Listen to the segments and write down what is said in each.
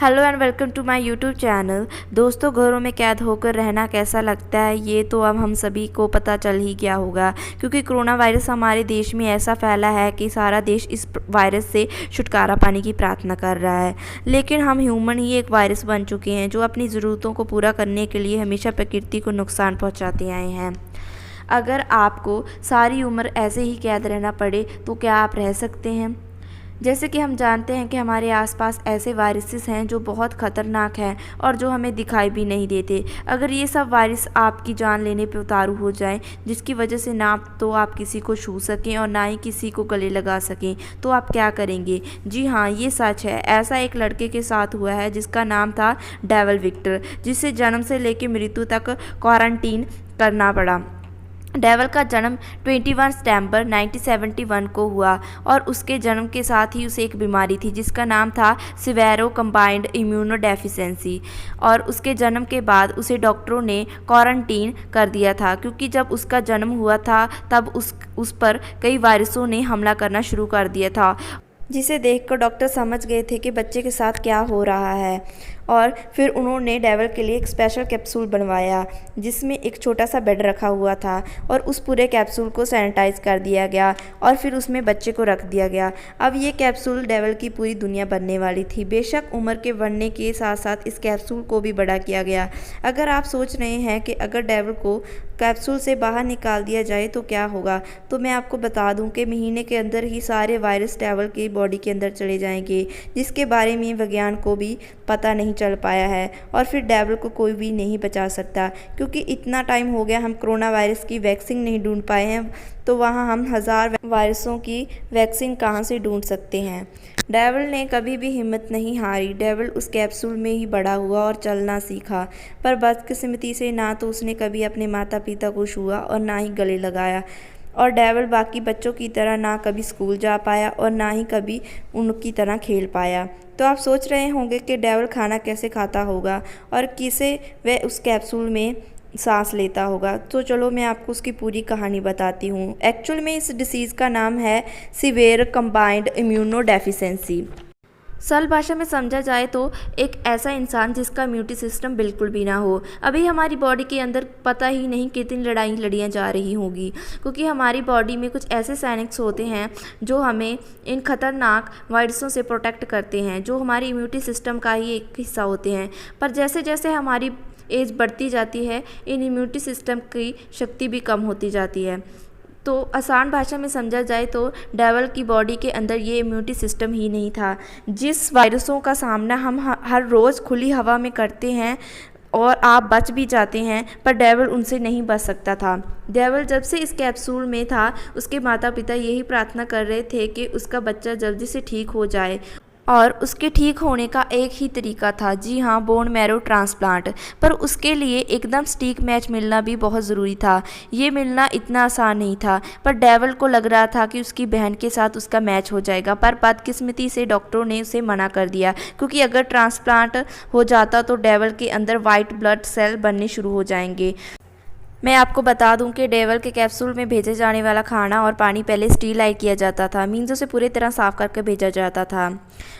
Hello and welcome to my YouTube channel. दोस्तों, घरों में कैद होकर रहना कैसा लगता है ये तो अब हम सभी को पता चल ही गया होगा, क्योंकि कोरोना वायरस हमारे देश में ऐसा फैला है कि सारा देश इस वायरस से छुटकारा पाने की प्रार्थना कर रहा है। लेकिन हम ह्यूमन ही एक वायरस बन चुके हैं जो अपनी ज़रूरतों को पूरा करने के लिए हमेशा प्रकृति को नुकसान पहुँचाते आए हैं। अगर आपको सारी उम्र ऐसे ही कैद रहना पड़े तो क्या आप रह सकते हैं? जैसे कि हम जानते हैं कि हमारे आसपास ऐसे वायरसेस हैं जो बहुत ख़तरनाक हैं और जो हमें दिखाई भी नहीं देते। अगर ये सब वायरस आपकी जान लेने पे उतारू हो जाएं, जिसकी वजह से ना तो आप किसी को छू सकें और ना ही किसी को गले लगा सकें, तो आप क्या करेंगे? जी हाँ, ये सच है। ऐसा एक लड़के के साथ हुआ है जिसका नाम था डेविल विक्टर, जिसे जन्म से लेकर मृत्यु तक क्वारंटीन करना पड़ा। डेविल का जन्म 21 सितंबर 1971 को हुआ और उसके जन्म के साथ ही उसे एक बीमारी थी जिसका नाम था सिवेरो कंबाइंड इम्यूनोडेफिशिएंसी, और उसके जन्म के बाद उसे डॉक्टरों ने क्वारंटीन कर दिया था, क्योंकि जब उसका जन्म हुआ था तब उस पर कई वायरसों ने हमला करना शुरू कर दिया था, जिसे देखकर डॉक्टर समझ गए थे कि बच्चे के साथ क्या हो रहा है। और फिर उन्होंने डेविल के लिए एक स्पेशल कैप्सूल बनवाया जिसमें एक छोटा सा बेड रखा हुआ था, और उस पूरे कैप्सूल को सैनिटाइज कर दिया गया और फिर उसमें बच्चे को रख दिया गया। अब ये कैप्सूल डेविल की पूरी दुनिया बनने वाली थी। बेशक उम्र के बढ़ने के साथ साथ इस कैप्सूल को भी बड़ा किया गया। अगर आप सोच रहे हैं कि अगर डेविल को कैप्सूल से बाहर निकाल दिया जाए तो क्या होगा, तो मैं आपको बता दूं कि महीने के अंदर ही सारे वायरस डेविल की बॉडी के अंदर चले जाएंगे, जिसके बारे में विज्ञान को भी पता नहीं चल पाया है, और फिर डेविल को कोई भी नहीं बचा सकता, क्योंकि इतना टाइम हो गया हम कोरोना वायरस की वैक्सीन नहीं ढूंढ पाए हैं, तो वहाँ हम 1000 वायरसों की वैक्सीन कहाँ से ढूंढ सकते हैं। डेविल ने कभी भी हिम्मत नहीं हारी। डेविल उस कैप्सूल में ही बड़ा हुआ और चलना सीखा, पर बदकिस्मती से ना तो उसने कभी अपने माता पिता को छुआ और ना ही गले लगाया, और डेविल बाकी बच्चों की तरह ना कभी स्कूल जा पाया और ना ही कभी उनकी तरह खेल पाया। तो आप सोच रहे होंगे कि डेविल खाना कैसे खाता होगा और किसे वह उस कैप्सूल में सांस लेता होगा। तो चलो मैं आपको उसकी पूरी कहानी बताती हूँ। एक्चुअल में इस डिसीज़ का नाम है सीवियर कंबाइंड इम्यूनोडेफिशिएंसी। सरल भाषा में समझा जाए तो एक ऐसा इंसान जिसका इम्यूनिटी सिस्टम बिल्कुल भी ना हो। अभी हमारी बॉडी के अंदर पता ही नहीं कितनी लड़ाई लड़ियाँ जा रही होंगी, क्योंकि हमारी बॉडी में कुछ ऐसे सैनिक्स होते हैं जो हमें इन खतरनाक वायरसों से प्रोटेक्ट करते हैं, जो हमारी इम्यूनिटी सिस्टम का ही एक हिस्सा होते हैं। पर जैसे जैसे हमारी एज बढ़ती जाती है, इन इम्यूनिटी सिस्टम की शक्ति भी कम होती जाती है। तो आसान भाषा में समझा जाए तो डेविल की बॉडी के अंदर ये इम्यूनिटी सिस्टम ही नहीं था। जिस वायरसों का सामना हम हर रोज़ खुली हवा में करते हैं और आप बच भी जाते हैं, पर डेविल उनसे नहीं बच सकता था। डेविल जब से इस कैप्सूल में था, उसके माता पिता यही प्रार्थना कर रहे थे कि उसका बच्चा जल्दी से ठीक हो जाए, और उसके ठीक होने का एक ही तरीका था, जी हाँ, बोन मैरो ट्रांसप्लांट। पर उसके लिए एकदम सटीक मैच मिलना भी बहुत ज़रूरी था। ये मिलना इतना आसान नहीं था, पर डेविल को लग रहा था कि उसकी बहन के साथ उसका मैच हो जाएगा, पर बदकिस्मती से डॉक्टरों ने उसे मना कर दिया, क्योंकि अगर ट्रांसप्लांट हो जाता तो डेविल के अंदर वाइट ब्लड सेल बनने शुरू हो जाएंगे। मैं आपको बता दूं कि डेविल के कैप्सूल में भेजे जाने वाला खाना और पानी पहले स्टीलाइट किया जाता था, मीन्स उसे पूरी तरह साफ़ करके भेजा जाता था,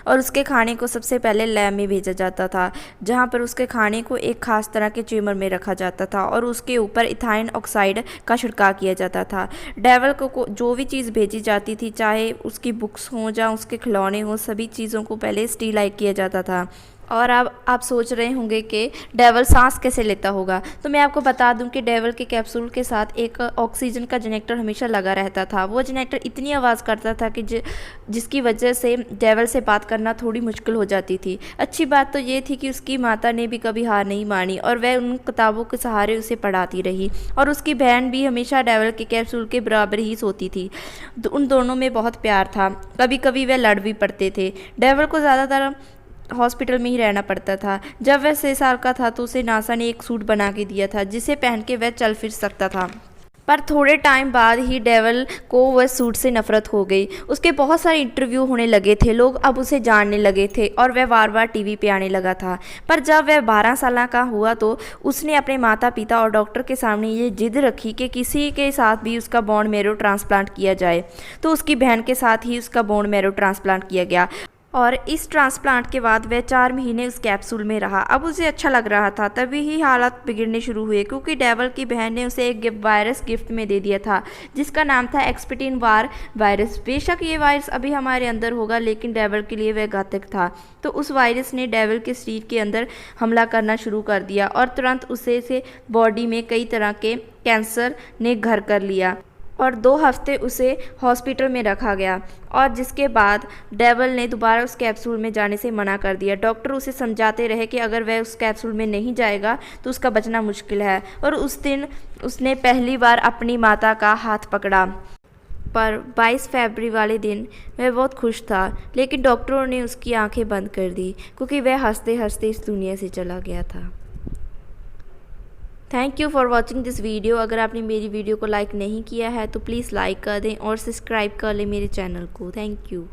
और उसके खाने को सबसे पहले लैब में भेजा जाता था, जहां पर उसके खाने को एक खास तरह के चेम्बर में रखा जाता था और उसके ऊपर इथाइन ऑक्साइड का छिड़काव किया जाता था। डेविल को जो भी चीज़ भेजी जाती थी, चाहे उसकी बुक्स हों या उसके खिलौने हों, सभी चीज़ों को पहले स्टीलाइट किया जाता था। और अब आप सोच रहे होंगे कि डेविल सांस कैसे लेता होगा, तो मैं आपको बता दूं कि डेविल के कैप्सूल के साथ एक ऑक्सीजन का जनरेटर हमेशा लगा रहता था। वो जनरेटर इतनी आवाज़ करता था कि जिसकी वजह से डेविल से बात करना थोड़ी मुश्किल हो जाती थी। अच्छी बात तो ये थी कि उसकी माता ने भी कभी हार नहीं मानी और वह उन किताबों के सहारे उसे पढ़ाती रही, और उसकी बहन भी हमेशा डेविल के कैप्सूल के बराबर ही सोती थी। उन दोनों में बहुत प्यार था। कभी कभी वह लड़ भी पड़ते थे। डेविल को ज़्यादातर हॉस्पिटल में ही रहना पड़ता था। जब वह 6 साल का था तो उसे नासा ने एक सूट बना के दिया था जिसे पहन के वह चल फिर सकता था, पर थोड़े टाइम बाद ही डेविल को वह सूट से नफरत हो गई। उसके बहुत सारे इंटरव्यू होने लगे थे, लोग अब उसे जानने लगे थे और वह बार बार टीवी पे आने लगा था। पर जब वह 12 साल का हुआ तो उसने अपने माता पिता और डॉक्टर के सामने ये जिद रखी कि किसी के साथ भी उसका बोन मैरो ट्रांसप्लांट किया जाए। तो उसकी बहन के साथ ही उसका बोन मैरो ट्रांसप्लांट किया गया। और इस ट्रांसप्लांट के बाद वह 4 महीने उस कैप्सूल में रहा। अब उसे अच्छा लग रहा था, तभी ही हालात बिगड़ने शुरू हुए क्योंकि डेविल की बहन ने उसे एक वायरस गिफ्ट में दे दिया था जिसका नाम था एक्सपेक्टिन वार वायरस। बेशक ये वायरस अभी हमारे अंदर होगा, लेकिन डेविल के लिए वह घातक था। तो उस वायरस ने डेविल के शरीर के अंदर हमला करना शुरू कर दिया और तुरंत उसे से बॉडी में कई तरह के कैंसर ने घर कर लिया और 2 हफ्ते उसे हॉस्पिटल में रखा गया और जिसके बाद डेविल ने दोबारा उस कैप्सूल में जाने से मना कर दिया। डॉक्टर उसे समझाते रहे कि अगर वह उस कैप्सूल में नहीं जाएगा तो उसका बचना मुश्किल है। और उस दिन उसने पहली बार अपनी माता का हाथ पकड़ा। पर 22 फरवरी वाले दिन वह बहुत खुश था, लेकिन डॉक्टरों ने उसकी आंखें बंद कर दी क्योंकि वह हंसते हंसते इस दुनिया से चला गया था। Thank you for watching this video. अगर आपने मेरी वीडियो को लाइक नहीं किया है तो प्लीज़ लाइक कर दें और सब्सक्राइब कर लें मेरे चैनल को। Thank you.